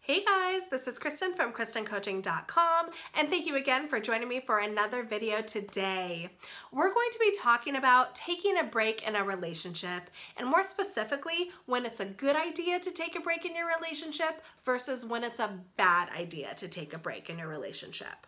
Hey guys, this is Kristin from KristinCoaching.com, and thank you again for joining me for another video today. We're going to be talking about taking a break in a relationship, and more specifically, when it's a good idea to take a break in your relationship versus when it's a bad idea to take a break in your relationship.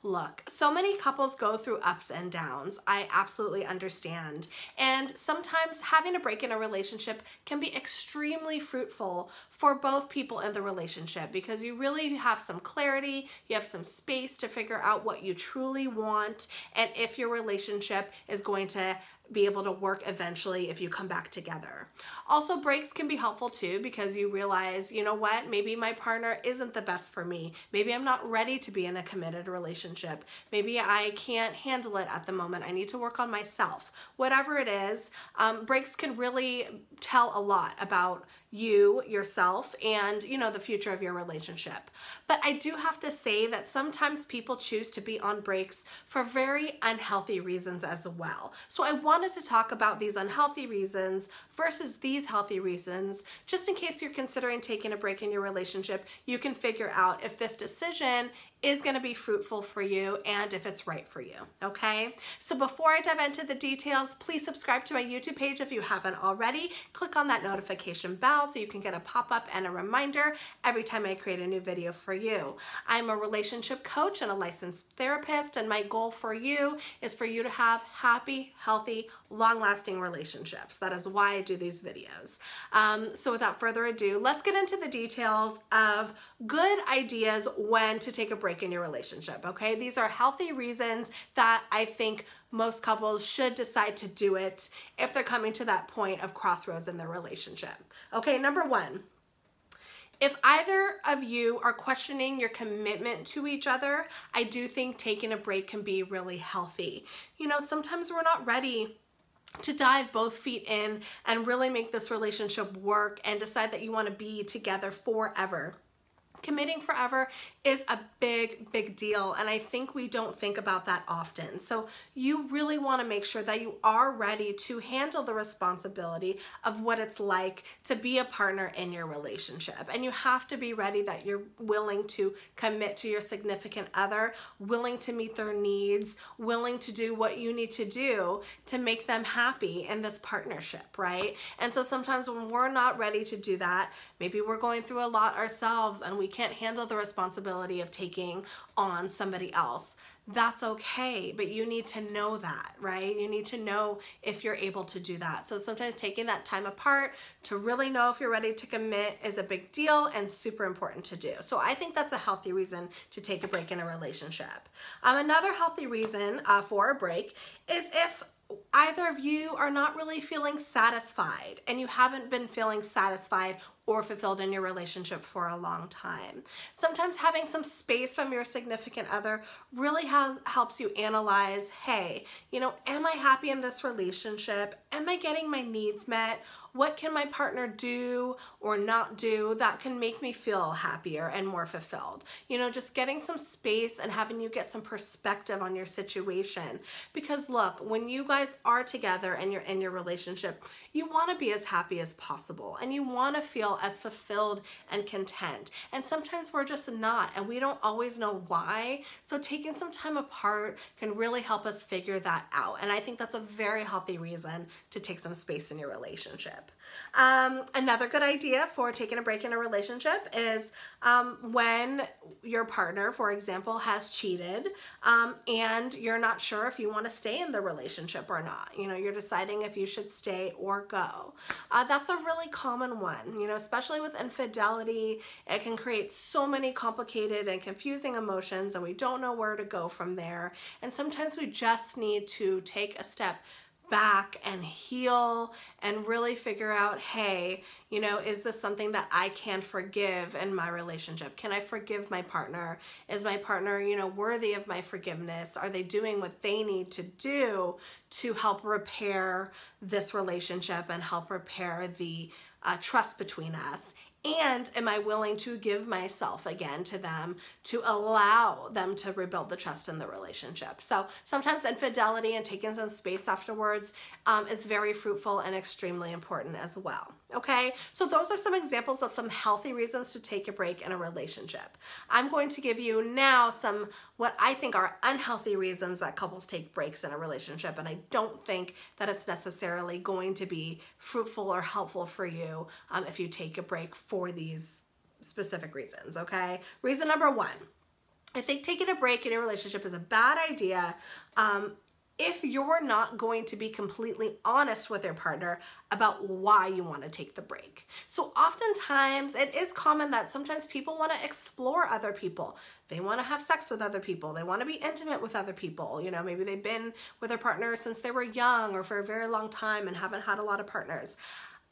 Look, so many couples go through ups and downs. I absolutely understand. And sometimes having a break in a relationship can be extremely fruitful for both people in the relationship because you really have some clarity, you have some space to figure out what you truly want, and if your relationship is going to be able to work eventually if you come back together. Also, breaks can be helpful too because you realize, you know what, maybe my partner isn't the best for me. Maybe I'm not ready to be in a committed relationship. Maybe I can't handle it at the moment. I need to work on myself. Whatever it is, breaks can really tell a lot about you, yourself, and the future of your relationship. But I do have to say that sometimes people choose to be on breaks for very unhealthy reasons as well. So I wanted to talk about these unhealthy reasons versus these healthy reasons, just in case you're considering taking a break in your relationship, you can figure out if this decision is going to be fruitful for you and if it's right for you, okay? So before I dive into the details, please subscribe to my YouTube page if you haven't already. Click on that notification bell so you can get a pop-up and a reminder every time I create a new video for you. I'm a relationship coach and a licensed therapist, and my goal for you is for you to have happy, healthy, long-lasting relationships. That is why I do these videos. So without further ado, let's get into the details of good ideas when to take a break in your relationship, okay? These are healthy reasons that I think most couples should decide to do it if they're coming to that point of crossroads in their relationship. Okay, number one, if either of you are questioning your commitment to each other, I do think taking a break can be really healthy. Sometimes we're not ready to dive both feet in and really make this relationship work and decide that you want to be together forever. Committing forever is a big deal, and I think we don't think about that often. So you really want to make sure that you are ready to handle the responsibility of what it's like to be a partner in your relationship. And you have to be ready that you're willing to commit to your significant other, willing to meet their needs, willing to do what you need to do to make them happy in this partnership, right? And so sometimes when we're not ready to do that, maybe we're going through a lot ourselves and we can't handle the responsibility of taking on somebody else. That's okay, but you need to know that, right? You need to know if you're able to do that. So sometimes taking that time apart to really know if you're ready to commit is a big deal and super important to do. So I think that's a healthy reason to take a break in a relationship. Another healthy reason for a break is if either of you are not really feeling satisfied and you haven't been feeling satisfied or fulfilled in your relationship for a long time. Sometimes having some space from your significant other really helps you analyze, hey, am I happy in this relationship? Am I getting my needs met? What can my partner do or not do that can make me feel happier and more fulfilled? Just getting some space and having you get some perspective on your situation. Because look, when you guys are together and you're in your relationship, you want to be as happy as possible and you want to feel as fulfilled and content. And sometimes we're just not, and we don't always know why. So taking some time apart can really help us figure that out. And I think that's a very healthy reason to take some space in your relationship. Another good idea for taking a break in a relationship is when your partner, for example, has cheated and you're not sure if you want to stay in the relationship or not. You're deciding if you should stay or go. That's a really common one, especially with infidelity. It can create so many complicated and confusing emotions and we don't know where to go from there. And sometimes we just need to take a step back and heal and really figure out, hey, is this something that I can forgive in my relationship? Can I forgive my partner? Is my partner, worthy of my forgiveness? Are they doing what they need to do to help repair this relationship and help repair the trust between us? And am I willing to give myself again to them to allow them to rebuild the trust in the relationship? So sometimes infidelity and taking some space afterwards is very fruitful and extremely important as well. okay? So those are some examples of some healthy reasons to take a break in a relationship. I'm going to give you now some what I think are unhealthy reasons that couples take breaks in a relationship, and I don't think that it's necessarily going to be fruitful or helpful for you if you take a break for these specific reasons, okay? Reason number one, I think taking a break in your relationship is a bad idea if you're not going to be completely honest with your partner about why you want to take the break. So oftentimes it is common that sometimes people want to explore other people. They want to have sex with other people. They want to be intimate with other people. You know, maybe they've been with their partner since they were young or for a very long time and haven't had a lot of partners.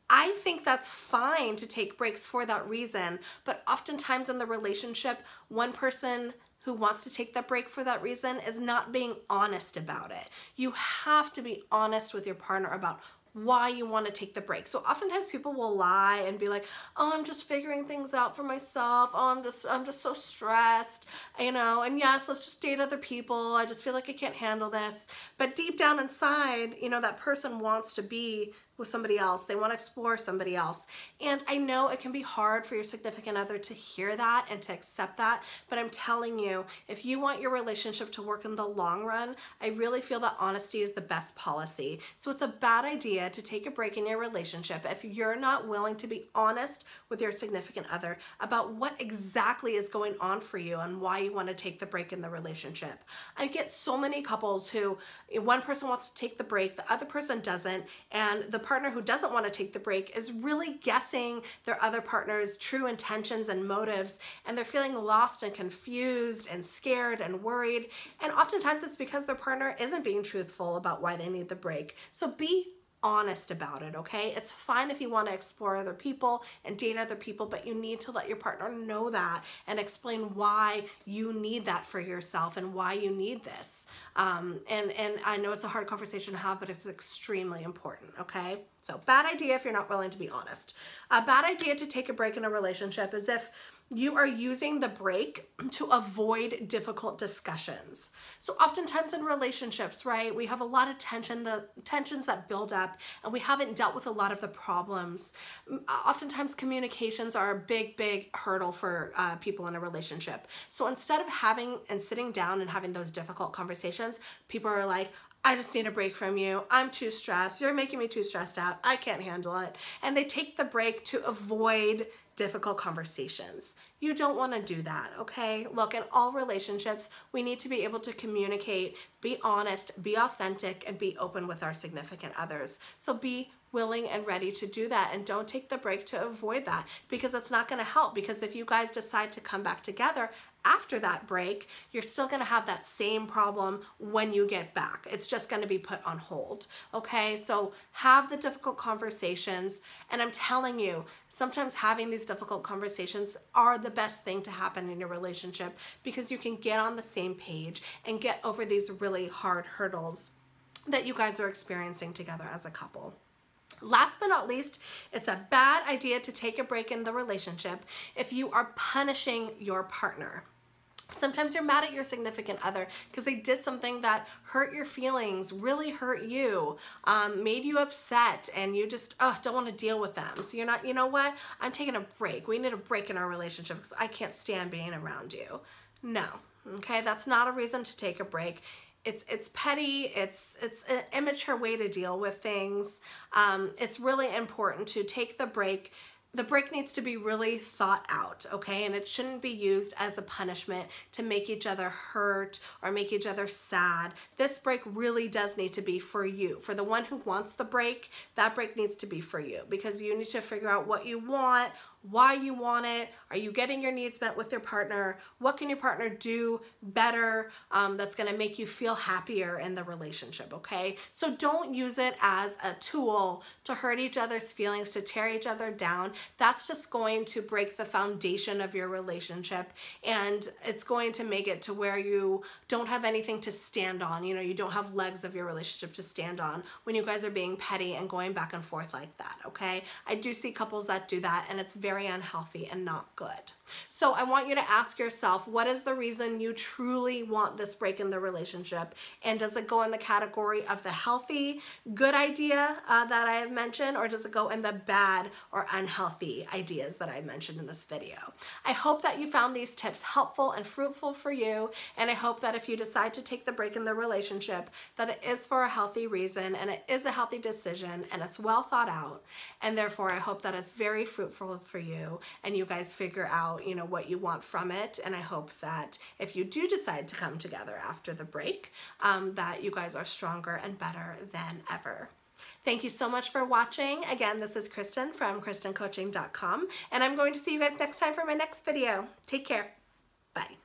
I think that's fine to take breaks for that reason, but oftentimes in the relationship, one person who wants to take that break for that reason is not being honest about it. You have to be honest with your partner about why you want to take the break. So oftentimes people will lie and be like, oh, I'm just figuring things out for myself. Oh, I'm just so stressed, you know, and yes, let's just date other people. I just feel like I can't handle this. But deep down inside, you know, that person wants to be with somebody else. They want to explore somebody else. And I know it can be hard for your significant other to hear that and to accept that, but I'm telling you, if you want your relationship to work in the long run, I really feel that honesty is the best policy. So it's a bad idea to take a break in your relationship if you're not willing to be honest with your significant other about what exactly is going on for you and why you want to take the break in the relationship. I get so many couples who one person wants to take the break, the other person doesn't, and the partner who doesn't want to take the break is really guessing their other partner's true intentions and motives, and they're feeling lost and confused and scared and worried, and oftentimes it's because their partner isn't being truthful about why they need the break. So be honest about it, okay? It's fine if you want to explore other people and date other people, but you need to let your partner know that and explain why you need that for yourself and why you need this. And I know it's a hard conversation to have, but it's extremely important, okay? So bad idea if you're not willing to be honest. A bad idea to take a break in a relationship is if you are using the break to avoid difficult discussions. So oftentimes in relationships, right, we have a lot of tensions that build up and we haven't dealt with a lot of the problems. Oftentimes communications are a big hurdle for people in a relationship. So instead of having and sitting down and having those difficult conversations, people are like, I just need a break from you. I'm too stressed. You're making me too stressed out. I can't handle it. And they take the break to avoid difficult conversations. You don't want to do that, okay? Look, in all relationships, we need to be able to communicate, be honest, be authentic, and be open with our significant others. So be willing and ready to do that, and don't take the break to avoid that, because it's not going to help. Because if you guys decide to come back together after that break, you're still going to have that same problem when you get back. It's just going to be put on hold, okay? So have the difficult conversations, and I'm telling you, sometimes having these difficult conversations are the best thing to happen in your relationship, because you can get on the same page and get over these really hard hurdles that you guys are experiencing together as a couple. Last but not least, it's a bad idea to take a break in the relationship if you are punishing your partner. Sometimes you're mad at your significant other because they did something that hurt your feelings, really hurt you, made you upset, and you just don't want to deal with them. So you're not, you know what, I'm taking a break. We need a break in our relationship because I can't stand being around you. No, okay, that's not a reason to take a break. It's petty, it's an immature way to deal with things. It's really important to take the break. The break needs to be really thought out, okay? And it shouldn't be used as a punishment to make each other hurt or make each other sad. This break really does need to be for you. For the one who wants the break, that break needs to be for you, because you need to figure out what you want, why you want it. Are you getting your needs met with your partner? What can your partner do better that's going to make you feel happier in the relationship, okay? So don't use it as a tool to hurt each other's feelings, to tear each other down. That's just going to break the foundation of your relationship, and it's going to make it to where you don't have anything to stand on. You know, you don't have legs of your relationship to stand on when you guys are being petty and going back and forth like that, okay? I do see couples that do that, and it's very unhealthy and not good. So I want you to ask yourself, what is the reason you truly want this break in the relationship? And does it go in the category of the healthy, good idea that I have mentioned, or does it go in the bad or unhealthy ideas that I mentioned in this video? I hope that you found these tips helpful and fruitful for you, and I hope that if you decide to take the break in the relationship, that it is for a healthy reason, and it is a healthy decision, and it's well thought out, and therefore I hope that it's very fruitful for you, and you guys figure out, what you want from it. And I hope that if you do decide to come together after the break, that you guys are stronger and better than ever. Thank you so much for watching. Again, this is Kristin from KristinCoaching.com, and I'm going to see you guys next time for my next video. Take care. Bye.